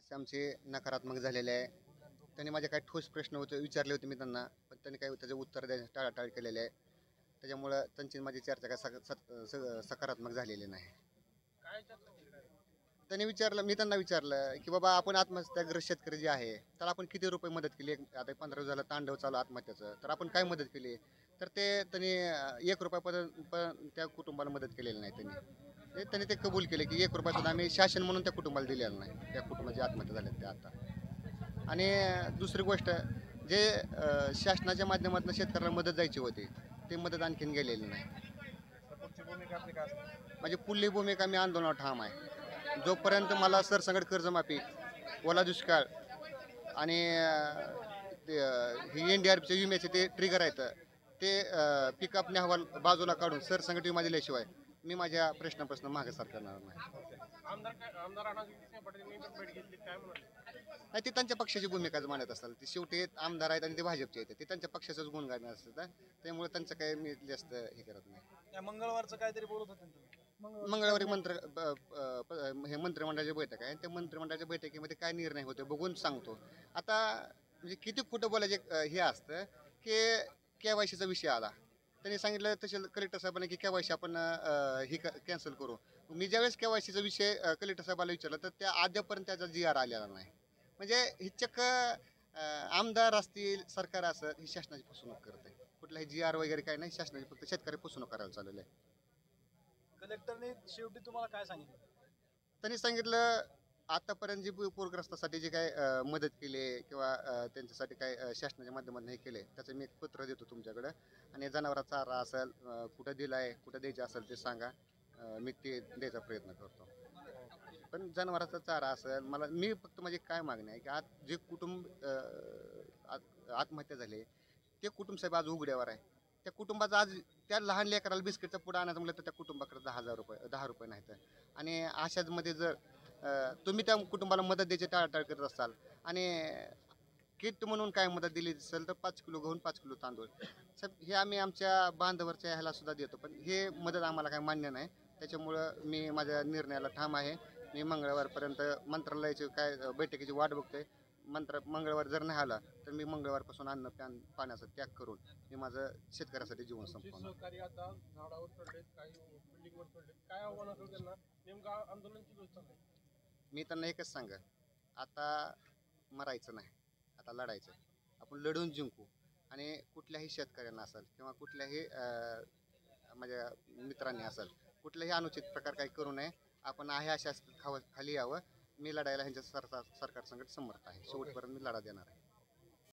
बरेचसे आमचे नकारात्मक झालेले आहे. त्यांनी माझे काही ठोस प्रश्न विचारले होते मी त्यांना, पण त्यांनी काही त्याचे उत्तर द्यायचे टाळाटाळ केलेले आहे. त्याच्यामुळं त्यांची माझी चर्चा काय सकारात्मक झालेली नाही. त्यांनी विचारलं, मी त्यांना विचारलं की बाबा आपण आत्महत्याग्रस्त शेतकरी जे आहे त्याला आपण किती रुपये मदत केली. आता 15 दिवस झालं तांडव चालू आत्महत्याचं, तर आपण काय मदत केली. तर ते त्यांनी 1 रुपयापर्यंत पण त्या कुटुंबाला मदत केलेली नाही. त्यांनी ते कबूल केले की 1 रुपया सुद्धा आम्ही शासन म्हणून त्या कुटुंबाला दिलेला नाही, त्या कुटुंबाची आत्महत्या झाल्या त्या आता. आणि दुसरी गोष्ट, जे शासनाच्या माध्यमातून शेतकऱ्याला मदत जायची होती ते मदत आणखीन गेलेली नाही. माझी पुढली भूमिका, मी आंदोलनावर ठाम आहे. जोपर्यंत मला सरसकट कर्जमाफी, ओला दुष्काळ आणि ही NDRFच्या विम्याचे ते ट्रिगर आहेत ते पिकअपने अहवाल बाजूला काढून सरसकट विमा दिल्याशिवाय मी माझ्या प्रश्नापासून मागे सरकारणार नाही. नाही, ते त्यांच्या पक्षाची भूमिकाच मांडत असतात. ते शेवटी आमदार आहेत आणि ते भाजपचे आहेत, ते त्यांच्या पक्षाचंच गुण गाणं असतात. त्यामुळे त्यांचं काही मी जास्त हे करत नाही. मंगळवारचं काहीतरी बोलत होते मंगळवारी हे मंत्रिमंडळाची बैठक आहे. त्या मंत्रिमंडळाच्या बैठकीमध्ये काय निर्णय होते बघून सांगतो. आता म्हणजे किती खोटं बोलायचे हे असतं की KYCचा विषय आला, त्यांनी सांगितलं तसे कलेक्टर साहेबांनी की KYC आपण ही कॅन्सल करू. मी ज्यावेळेस KYCचा विषय कलेक्टर साहेबाला विचारला तर त्या अद्यापर्यंत त्याचा GR आलेला नाही. म्हणजे ही चक्क आमदार असतील, सरकार असं, ही शासनाची फसवणूक करते. कुठलाही GR वगैरे काय नाही, शासनाची फक्त शेतकरी फसवणूक करायला चाललेलं आहे. कलेक्टरने शेवटी तुम्हाला काय सांगितलं? त्यांनी सांगितलं आतापर्यंत जी पूरग्रस्तासाठी जे काय मदत केली किंवा त्यांच्यासाठी काय शासनाच्या माध्यमातून हे केले त्याचं मी एक पत्र देतो तुमच्याकडं. आणि जनावरांचा चारा असेल कुठं दिला आहे, कुठं द्यायचं असेल ते सांगा, मी ते द्यायचा प्रयत्न करतो. पण जनावरांचा चारा असेल, मी फक्त माझी काय मागणी आहे की आज जे कुटुंब आत्महत्या झाले ते कुटुंब साहेब आज उघड्यावर आहे. त्या कुटुंबाचं आज त्या लहान लेकराला बिस्किटचा पुडा आणायचं म्हटलं तर त्या कुटुंबाकडे 10 रुपये नाहीत. आणि अशाच मध्ये जर तुम्ही त्या कुटुंबाला मदत द्यायची टाळाटाळ करत असाल आणि किट म्हणून काय मदत दिली असेल तर 5 किलो गहू 5 किलो तांदूळ साहेब, हे आम्ही आमच्या बांधवाच्या ह्याला सुद्धा देतो, पण हे मदत आम्हाला काय मान्य नाही. त्याच्यामुळं मी माझ्या निर्णयाला ठाम आहे. मी मंगळवारपर्यंत मंत्रालयाची काय बैठकीची वाट बघतोय. मंगळवार जर नाही आला तर मी मंगळवारपासून अन्न पाण्याचा त्याग करून मी माझं शेतकऱ्यासाठी जीवन संपवणार. मी त्यांना एकच सांगा, आता मरायचं नाही, आता लढायचं. आपण लढून जिंकू. आणि कुठल्याही शेतकऱ्यांना असेल किंवा कुठल्याही माझ्या मित्रांनी असेल, कुठलाही अनुचित प्रकार काही करू नये. आपण आहे अशा खाली यावं. मी लढायला ह्यांच्या सरकार संकट समर्थ आहे. शेवटपर्यंत मी लढा देणार आहे.